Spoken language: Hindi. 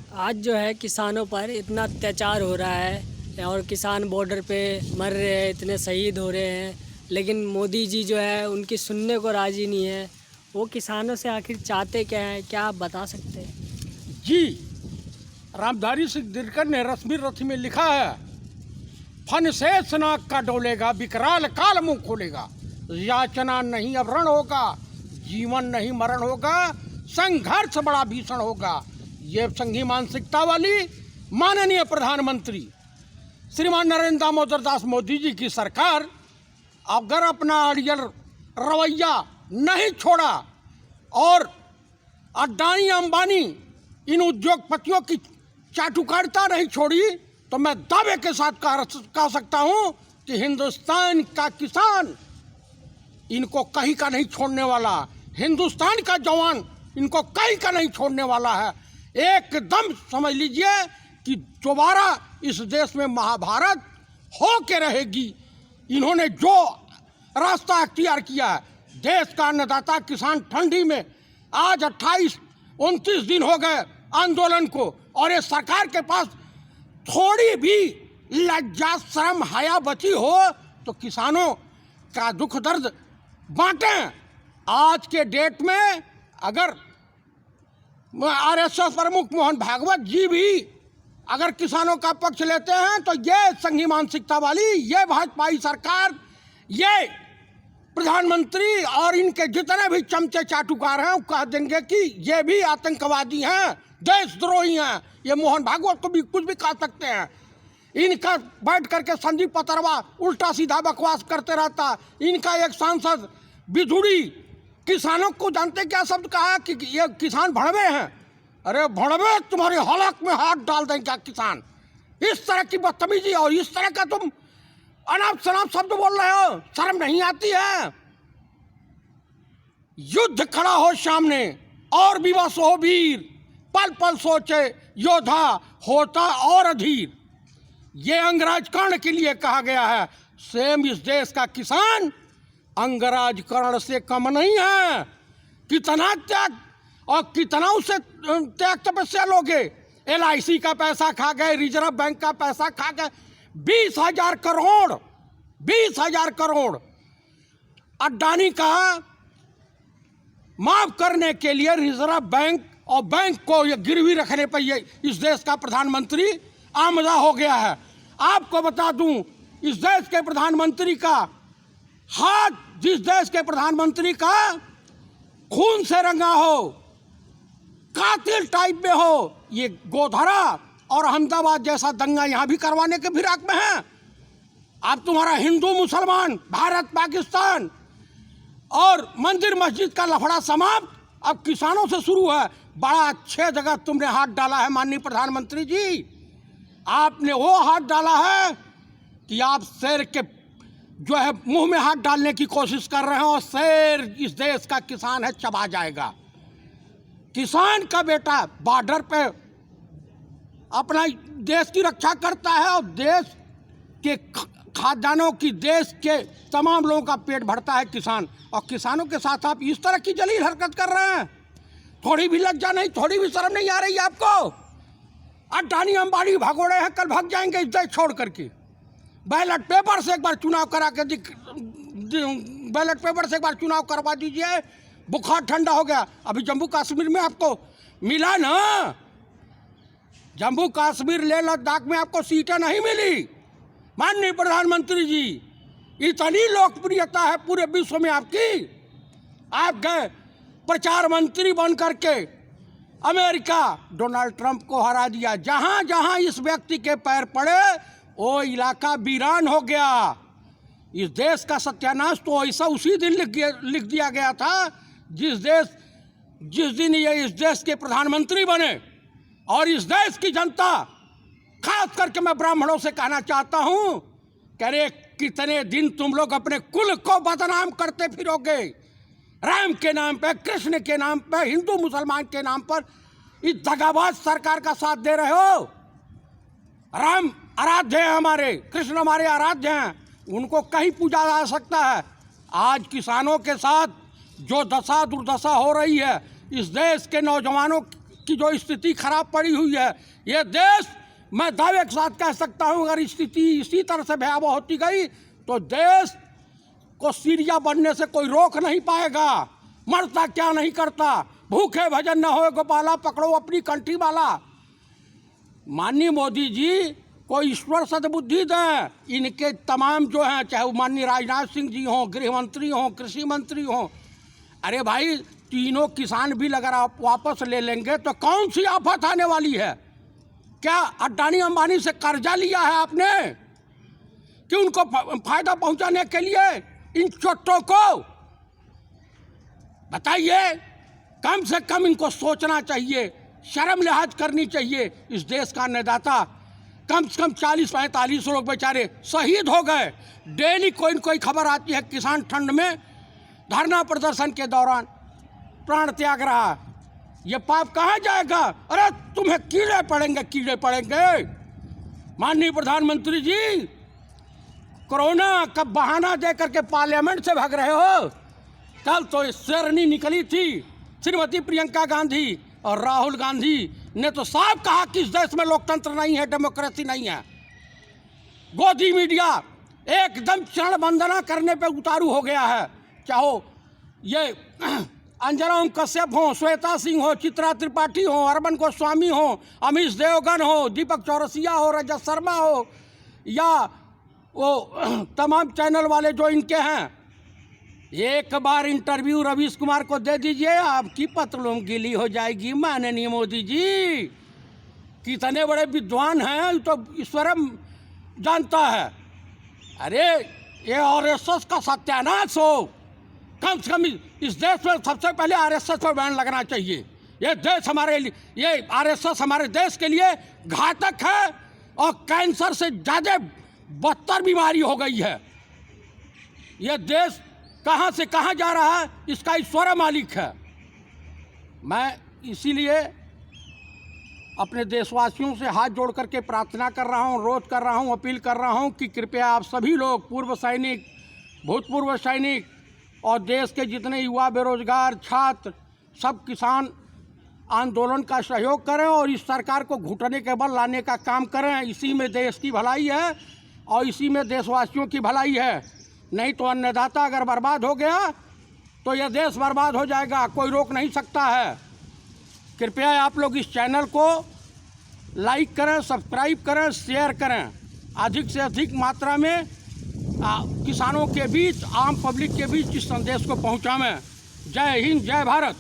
आज जो है किसानों पर इतना अत्याचार हो रहा है और किसान बॉर्डर पे मर रहे हैं, इतने शहीद हो रहे हैं, लेकिन मोदी जी जो है उनकी सुनने को राज़ी नहीं है। वो किसानों से आखिर चाहते क्या हैं, क्या आप बता सकते हैं? जी, रामधारी सिंह दिनकर ने रश्मि रथ में लिखा है, फन शेष नाक का डोलेगा, विकराल काल मुंह खोलेगा, याचना नहीं अब रण होगा, जीवन नहीं मरण होगा, संघर्ष बड़ा भीषण होगा। ये संघी मानसिकता वाली माननीय प्रधानमंत्री श्रीमान नरेंद्र दामोदर दास मोदी जी की सरकार अगर अपना अड़ियल रवैया नहीं छोड़ा और अडानी अंबानी इन उद्योगपतियों की चाटुकारिता नहीं छोड़ी, तो मैं दावे के साथ कह सकता हूं कि हिंदुस्तान का किसान इनको कहीं का नहीं छोड़ने वाला, हिंदुस्तान का जवान इनको कहीं का नहीं छोड़ने वाला है। एकदम समझ लीजिए कि दोबारा इस देश में महाभारत हो के रहेगी। इन्होंने जो रास्ता अख्तियार किया है, देश का अन्नदाता किसान ठंडी में आज 28-29 दिन हो गए आंदोलन को, और ये सरकार के पास थोड़ी भी लज्जा शर्म हया बची हो तो किसानों का दुख दर्द बांटें। आज के डेट में अगर आरएसएस प्रमुख मोहन भागवत जी भी अगर किसानों का पक्ष लेते हैं तो ये संघी मानसिकता वाली, ये भाजपाई सरकार, ये प्रधानमंत्री और इनके जितने भी चमचे चाटुकार हैं वो कह देंगे कि ये भी आतंकवादी हैं, देशद्रोही हैं। ये मोहन भागवत को भी कुछ भी कह सकते हैं। इनका बैठ करके संदीप पतरवा उल्टा सीधा बकवास करते रहता। इनका एक सांसद बिधुड़ी किसानों को जानते क्या शब्द कहा कि ये किसान भड़वे हैं। अरे भड़वे, तुम्हारे हलक में हाथ डाल दें क्या किसान? इस तरह की बदतमीजी और इस तरह का तुम अनाप शनाप शब्द बोल रहे हो, शर्म नहीं आती है? युद्ध खड़ा हो सामने और विवश हो वीर, पल पल सोचे योद्धा होता और अधीर। ये अंगराज कर्ण के लिए कहा गया है। सेम इस देश का किसान अंगराज कर्ण से कम नहीं है। कितना त्याग और कितना उसे त्याग तपस्या लोगे। LIC का पैसा खा गए, रिजर्व बैंक का पैसा खा गए, 20,000 करोड़, 20,000 करोड़ अडानी का माफ करने के लिए रिजर्व बैंक और बैंक को ये गिरवी रखने पर ये इस देश का प्रधानमंत्री आमदा हो गया है। आपको बता दूं, इस देश के प्रधानमंत्री का हाथ, जिस देश के प्रधानमंत्री का खून से रंगा हो, कातिल टाइप में हो, ये गोधरा और अहमदाबाद जैसा दंगा यहां भी करवाने के फिराक में है। अब तुम्हारा हिंदू मुसलमान, भारत पाकिस्तान और मंदिर मस्जिद का लफड़ा समाप्त, अब किसानों से शुरू है। बड़ा अच्छे जगह तुमने हाथ डाला है माननीय प्रधानमंत्री जी। आपने वो हाथ डाला है कि आप शेर के जो है मुंह में हाथ डालने की कोशिश कर रहे हैं, और शेर इस देश का किसान है, चबा जाएगा। किसान का बेटा बॉर्डर पे अपना देश की रक्षा करता है और देश के खाद्यान्नों की, देश के तमाम लोगों का पेट भरता है किसान, और किसानों के साथ आप इस तरह की जलील हरकत कर रहे हैं। थोड़ी भी लज्जा नहीं, थोड़ी भी शर्म नहीं आ रही आपको? अडानी अंबानी भगोड़े हैं, कल भाग जाएंगे इस देश छोड़ करके। बैलेट पेपर से एक बार चुनाव करा के बैलेट पेपर से एक बार चुनाव करवा दीजिए, बुखार ठंडा हो गया। अभी जम्मू कश्मीर में आपको मिला ना, जम्मू कश्मीर लेह लद्दाख में आपको सीटें नहीं मिली। माननीय प्रधानमंत्री जी, इतनी लोकप्रियता है पूरे विश्व में आपकी, आप गए प्रचार मंत्री बन करके अमेरिका डोनाल्ड ट्रंप को हरा दिया। जहां जहां इस व्यक्ति के पैर पड़े वो इलाका वीरान हो गया। इस देश का सत्यानाश तो ऐसा उसी दिन लिख दिया गया था जिस दिन ये इस देश के प्रधानमंत्री बने। और इस देश की जनता, खास करके मैं ब्राह्मणों से कहना चाहता हूं कि अरे कितने दिन तुम लोग अपने कुल को बदनाम करते फिरोगे, राम के नाम पे, कृष्ण के नाम पे, हिंदू मुसलमान के नाम पर इस दगाबाज सरकार का साथ दे रहे हो। राम आराध्य हैं हमारे, कृष्ण हमारे आराध्य हैं, उनको कहीं पूजा जा सकता है। आज किसानों के साथ जो दशा दुर्दशा हो रही है, इस देश के नौजवानों की जो स्थिति खराब पड़ी हुई है, ये देश, मैं दावे के साथ कह सकता हूँ, अगर स्थिति इसी तरह से भयावह होती गई तो देश को सीरिया बनने से कोई रोक नहीं पाएगा। मरता क्या नहीं करता, भूखे भजन न होए गोपाला, पकड़ो अपनी कंठी वाला। माननीय मोदी जी को ईश्वर सद्बुद्धि दें। इनके तमाम जो हैं, चाहे वो माननीय राजनाथ सिंह जी हों, गृह मंत्री हों, कृषि मंत्री हों, अरे भाई तीनों किसान बिल अगर आप वापस ले लेंगे तो कौन सी आफत आने वाली है? क्या अडानी अंबानी से कर्जा लिया है आपने कि उनको फायदा पहुंचाने के लिए इन चोटों को? बताइए, कम से कम इनको सोचना चाहिए, शर्म लिहाज करनी चाहिए। इस देश का अन्नदाता, कम से कम 40-45 लोग बेचारे शहीद हो गए। डेली कोई न कोई खबर आती है, किसान ठंड में धरना प्रदर्शन के दौरान प्राण त्याग रहा। ये पाप कहाँ जाएगा? अरे तुम्हें कीड़े पड़ेंगे, कीड़े पड़ेंगे। माननीय प्रधानमंत्री जी, कोरोना का बहाना दे करके पार्लियामेंट से भाग रहे हो। कल तो शेरनी निकली थी, श्रीमती प्रियंका गांधी और राहुल गांधी ने तो साफ कहा कि इस देश में लोकतंत्र नहीं है, डेमोक्रेसी नहीं है। गोदी मीडिया एकदम चरण वंदना करने पे उतारू हो गया है। चाहो ये अंजना ओम कश्यप हो, श्वेता सिंह हो, चित्रा त्रिपाठी हो, अरविंद गोस्वामी हो, अमीश देवगन हो, दीपक चौरसिया हो, रजत शर्मा हो, या वो तमाम चैनल वाले जो इनके हैं, एक बार इंटरव्यू रवीश कुमार को दे दीजिए, आपकी पतलून गीली हो जाएगी। माननीय मोदी जी कितने बड़े विद्वान हैं, तो ईश्वरम जानता है। अरे ये आरएसएस का सत्यानाश हो। कम से कम इस देश में सबसे पहले आरएसएस पर बैन लगना चाहिए। ये देश हमारे लिए, ये आरएसएस हमारे देश के लिए घातक है और कैंसर से ज़्यादा बदतर बीमारी हो गई है। ये देश कहाँ से कहाँ जा रहा है, इसका ईश्वर मालिक है। मैं इसीलिए अपने देशवासियों से हाथ जोड़ करके प्रार्थना कर रहा हूँ, रोध कर रहा हूँ, अपील कर रहा हूँ कि कृपया आप सभी लोग, पूर्व सैनिक, भूतपूर्व सैनिक और देश के जितने युवा, बेरोजगार, छात्र, सब किसान आंदोलन का सहयोग करें और इस सरकार को घुटने के बल लाने का काम करें। इसी में देश की भलाई है और इसी में देशवासियों की भलाई है। नहीं तो अन्नदाता अगर बर्बाद हो गया तो यह देश बर्बाद हो जाएगा, कोई रोक नहीं सकता है। कृपया आप लोग इस चैनल को लाइक करें, सब्सक्राइब करें, शेयर करें, अधिक से अधिक मात्रा में किसानों के बीच, आम पब्लिक के बीच इस संदेश को पहुंचाएं। जय हिंद, जय भारत।